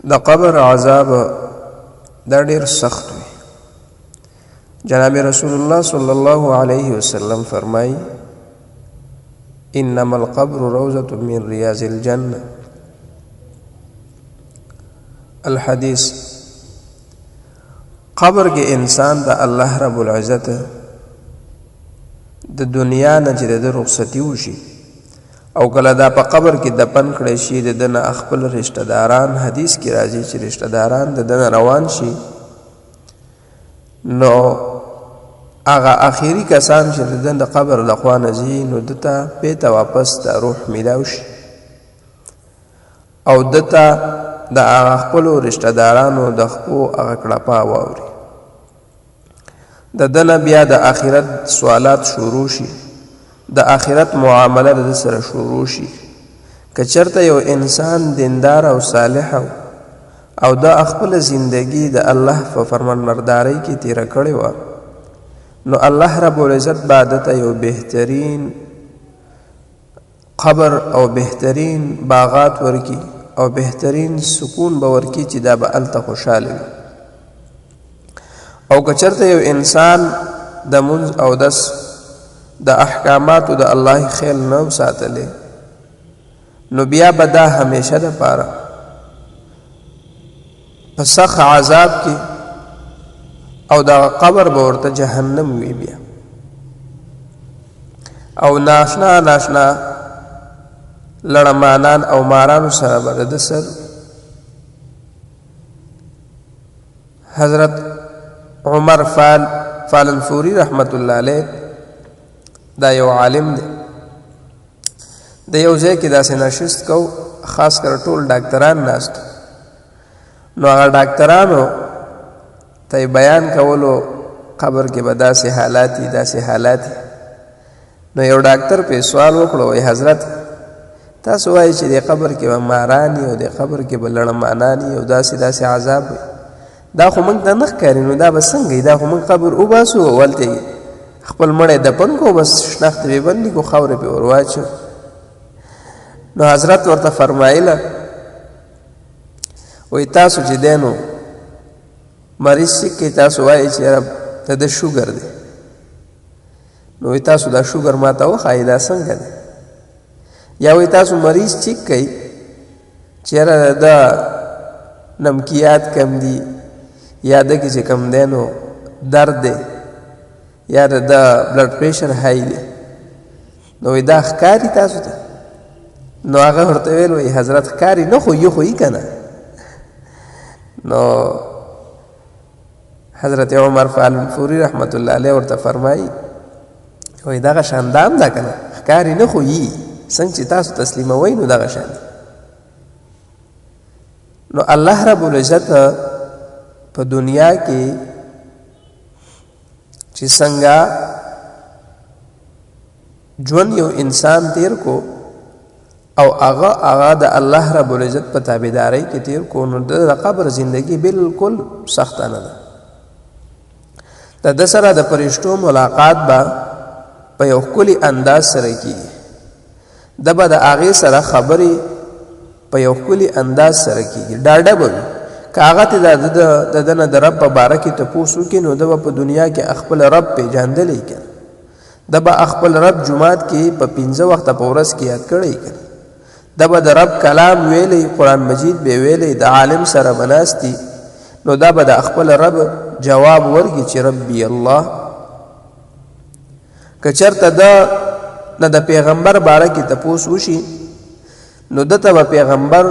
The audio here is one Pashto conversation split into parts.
د قبر عذاب دا ډیر سخت وي. جناب رسول الله صلی الله علیه وسلم فرمایي انما القبر روضة من ریاض الجنة. الحدیث قبر کې انسان د الله رب العزت د دنیا نه چې د رخصتي وشي او کله دا په قبر کې دفن کړی شي د دنه خپل رشتہ داران، حدیث کې راځي چې رشتہ داران د دنه روان شي، نو هغه آخري کسان چې د دنه قبر د خوا نه ځي نو دته بیرته واپس د روح میلاو شي او دته د هغه خپلو رشتہ دارانو د خپو هغه کړپا واوري. د دنه بیا د آخرت سوالات شروع شي، د آخرت معامله د سره شروع شي. که چرته یو انسان دیندار او صالح او د خپل زندگی د الله په فرمانبردارۍ کې تیره کړې وه، نو الله رب العزت بعد ته یو بهترین قبر او بهترین باغات ورکی او بهترین سکون به ورکی چې دا به هلته خوشحاله وي. او که چرته یو انسان د منځ او دس د احکاماتو د الله خیال نه ساتلی، نو بیا به دا همیشه دپاره په سخت عذاب کې او د قبر به ورته جهنم وي بیا. او ناشنا ناشنا لړمانان او مارانو سره به د سر حضرت عمر فالنفوري رحمت الله علیه دا یو عالم دی، د یو ځای کې داسې نشست کو، خاص کر ټول ډاکټران ناست، نو هغه ډاکټرانو ته بیان کولو قبر کې به داسې حالات دي داسې حالات دي. نو یو ډاکټر پې سوال وکړو، وایي حضرت تاسو وایي چې د قبر کې به ماران او د قبر کې به لړمانان او داسې داسې عذاب وي، دا خو موږ ته نه ښکاري، نو دا به څنګه وي؟ دا خو موږ قبر وباسو ولته خپل مړی دفن کو، بس شنخته پې بندي کو، خاوره پې ور واچو. نو حضرت ورته فرمایله وایي تاسو چې دی نو مریض چیک کوي، تاسو وایي چې یاره ته د شوګر دی، نو وایي تاسو دا شوګر ما ته وښایي دا څنګه دی؟ یا وایي تاسو مریض چیک کوي چې یاره دا نمکیات کم دي یا دغې چې کم دی نو درد دی یا د بلډ پریشر های دی، نو وایي دا ښکاري تاسو ته؟ نو هغه ورته ویل وایي حضرت ښکاري نه، خو یو خو یي که نه. نو حضرت عمر فالنفوري رحمت الله علیه ورته فرمایي وایي دغه شان دام ده که نه، ښکاري نه خو یي، څنګه چې تاسو تسلیموئ نو دغه شان. نو الله رب العزت په دنیا کې چې څنګه ژوند یو انسان تیر کو او هغه د الله رب العزت په تابعدارۍ کې تیر کو، نو د قبر زندگی بالکل سخته نه ده. د ده سره د فرشتو ملاقات به په یو ښکلي انداز سره کېږي، ده به د هغې سره خبرې په یو ښکلي انداز سره کېږي، ډاډه به وي. که هغه ته د ده نه د رب په باره کې تپوس وکړي، نو ده به په دنیا کې خپل رب پېژندلی که نه، ده به خپل رب جومات کې په 15 وخته په ورځ کې یاد کړی که نه، ده به د رب کلام ویلی، قرآن مجید به ویلی، د عالم سره به ناستي، نو دا به د خپل رب جواب ورکړي چې ربي الله. که چېرته ده نه د پیغمبر باره کې تپوس وشي، نو دته به پیغمبر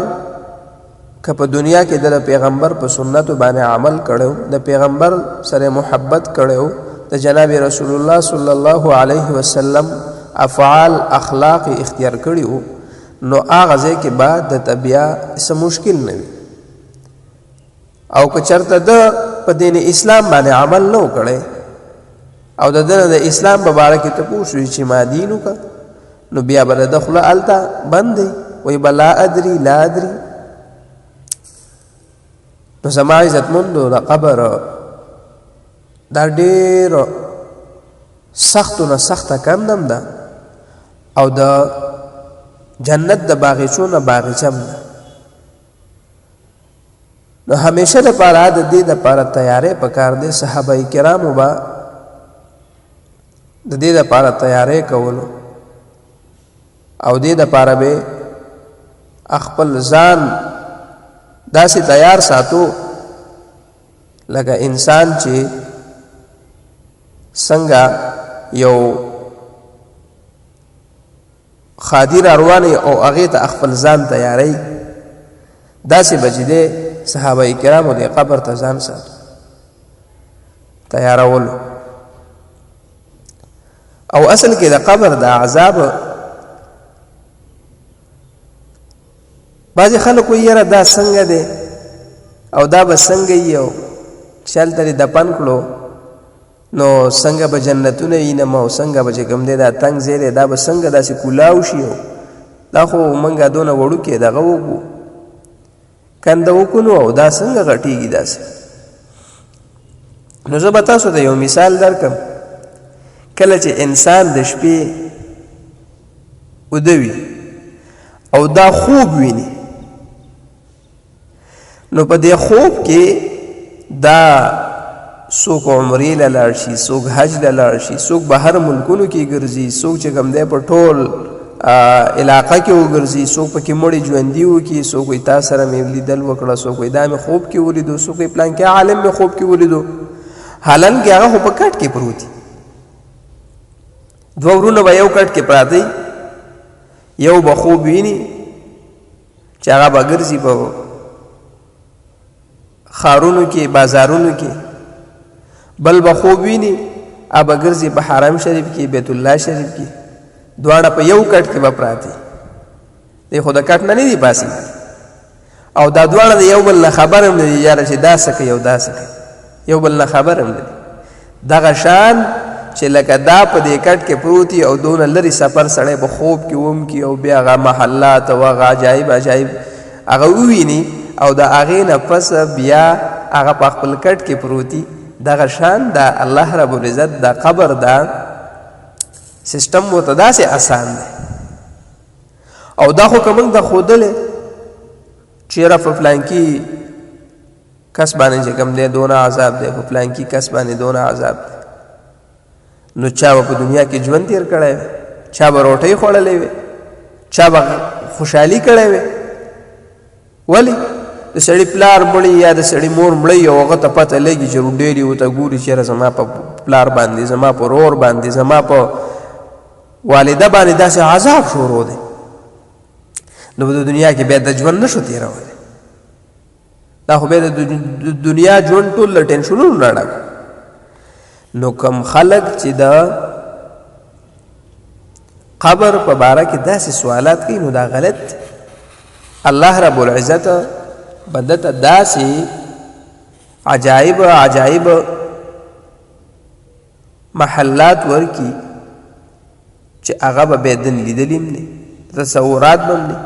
که په دنیا کې د پیغمبر په سنتو باندې عمل کړو، د پیغمبر سره محبت کړو، د جناب رسول الله صلی الله علیه وسلم افعال اخلاق اختیار کړي، نو هغه ځای کې به د بیا څه مشکل نه وي. او که چېرته ده په دین اسلام باندې عمل نه و کړی او د ده د اسلام په باره کې تپوس وي چې ما دین وکړه، نو بیا به د خوله هلته بند دی، وایي به لا ادري لا ادري. نو زما عزتمندو د قبر دا ډېر سختو نه سخته کندم ده او د جنت د باغچو نه باغچه هم ده. نو همیشه دپاره د دې دپاره تیاری پکار دی. صحابه کرامو به د دې دپاره تیاری کولو او دې دپاره به خپل ځان داسې تیار ساتو لکه انسان چې څنګه یو خادي رارواني او هغې ته خپل ځان تیاری، داسې به چې دی صحابه کرامو دې قبر ته ځان ساتو تیارولو. او اصل کې د قبر د عذاب بعضې خلک وایي یاره دا څنګه دی او دا به څنګه وي او چې هلته دې دفن کړو نو څنګه به جنتونه وینم او څنګه به چې کوم دی دا تنګ ځای دی دا به څنګه داسې کولاو شي او دا خو موږ دونه وړوکې دغه وکړو کنده وکړو او دا څنګه غټېږي داسې. نو زه به تاسو ته یو مثال درکړم. کله چې انسان د شپې اوده وي او دا خوب ویني نو په دې خوب کې دا څوک عمرې له لاړ شي، څوک حج له لاړ شي، څوک بهر ملکونو کې ګرځي، څوک چې کوم دی په ټول علاقه کې وګرځي، څوک پکې مړی ژوندي وکړي، څوک وایي تا سره مې لیدل وکړه، څوک وایي دا مې خوب کې ولیدو، څوک وایي پلانکي عالم مې خوب کې ولیدو. حالان کې هغه خو په کټ کې پروت دي. دوه ورونه به یو کټ کې پراته وي، یو به خوب ویني چې هغه به ګرځي په ښارونو کې بازارونو کې، بل به خوب ویني هغه به ګرځي په حرم شریف کې بیت الله شریف کې، دواړه په یو کټ کې به پراته دی خو د کټ نه دي پاسې او دا دواړه د یو بل نه خبر هم نه دي یاره چې دا څه کوي او دا څه کوي، یو بل نه خبر هم نه دي. دغه شان چې لکه دا په دې کټ کې پروت او دونه لرې سفر سړی په خوب کې ومکي او بیا هغه محلات او هغه عجایب هغه وویني او د هغې نه پس بیا هغه په خپل کټ کې پروتي. دغه شان دا الله رب العزت دا قبر دا سیستم ورته داسې آسان دی او دا خو که موږ د ښودلی چې یاره په فلانکي کس باندې چې کوم دی دونه عذاب دی، په فلانکي کس باندې دونه عذاب دی، نو چا به په دنیا کې ژوند تیر کړی وی، چا به روټۍ خوړلی وی، چا به خوشحالي کړی وی. ولې د سړي پلار مړی یا د سړي مور مړی او هغه ته پته لګي چې ډېرې ورته ګوري چې یاره زما په پلار باندې، زما په رور باندې، زما په والده باندې داسې عذاب شروع دی، نو په دنیا کې بیا د ژوند نه شو تېرولی. دا خو بیا د دنیا ژوند ټول له ټینشنونو نه ډک. نو کم خلق چې د قبر په باره کې داسې سوالات کوي نو دا غلط. الله رب العزت بدته داسې عجایب محلات ورکی چې هغه به بیا لیدلي هم نه، تصورات به هم نه.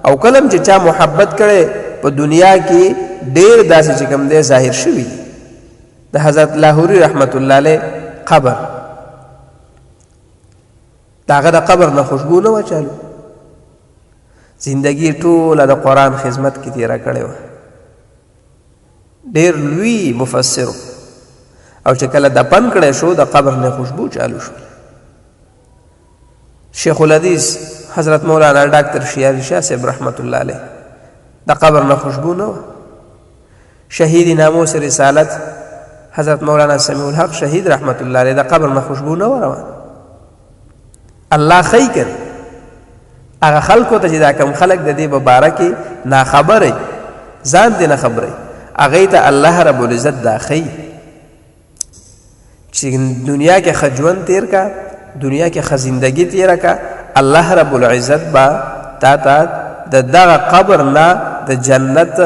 او کله چې چا محبت کړی په دنیا کې ډېر داسې چې کوم دی ظاهر شوي دي. د حضرت لاهوري رحمت الله علیه قبر، د هغه د قبر نه خوشبو نه وه چالو، زندګي ټوله د قرآن خدمت کې تېره کړې وه، ډېر لوی مفسر او چې کله دفن کړی شو د قبر نه خوشبو چالو شو. شیخ الحدیث حضرت مولانا ډاکټر شیاری شاه صاحب رحمت الله علیه د قبر نه خوشبو نه وه. شهید ناموس رسالت حضرت مولانا سمیع الحق شهید رحمت الله علیه د قبر نه خوشبو نه وه روان. الله خی کړي هغه خلکو ته چې دا کم خلک د دې په باره کې ناخبره ځان دې نه خبره هغې ته الله رب العزت دا خی چې دنیا کې ښه ژوند تیر کا، دنیا کې ښه زندګي تیره کا، الله رب العزت به تا ته د دغه قبر نه د جنت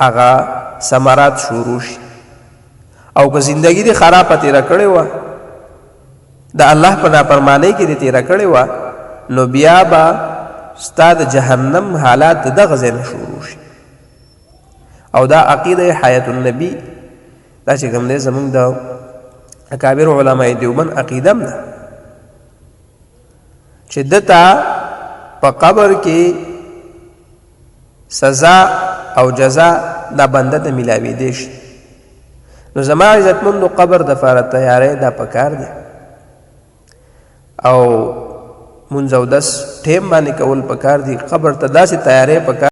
هغه ثمرات شروع شي. او که زندګي دې خرابه تیره کړې وه، د الله په نافرمانۍ کې دې تیره کړې وه، نو بیا به ستا د جهنم حالات د دغه ځای نه شروع شي. او دا عقیده حیات النبی دا چې کوم دی زمونږ د اکابر علماء دیوبند عقیده هم ده چې دته په قبر کې سزا او جزا دا بنده ته میلاوېدی شي. نو زما عزتمندو قبر دپاره تیاری دا پکار دی او مونځ اودس ټیم باندې کول پکار دي. قبر ته داسې تیاری پکار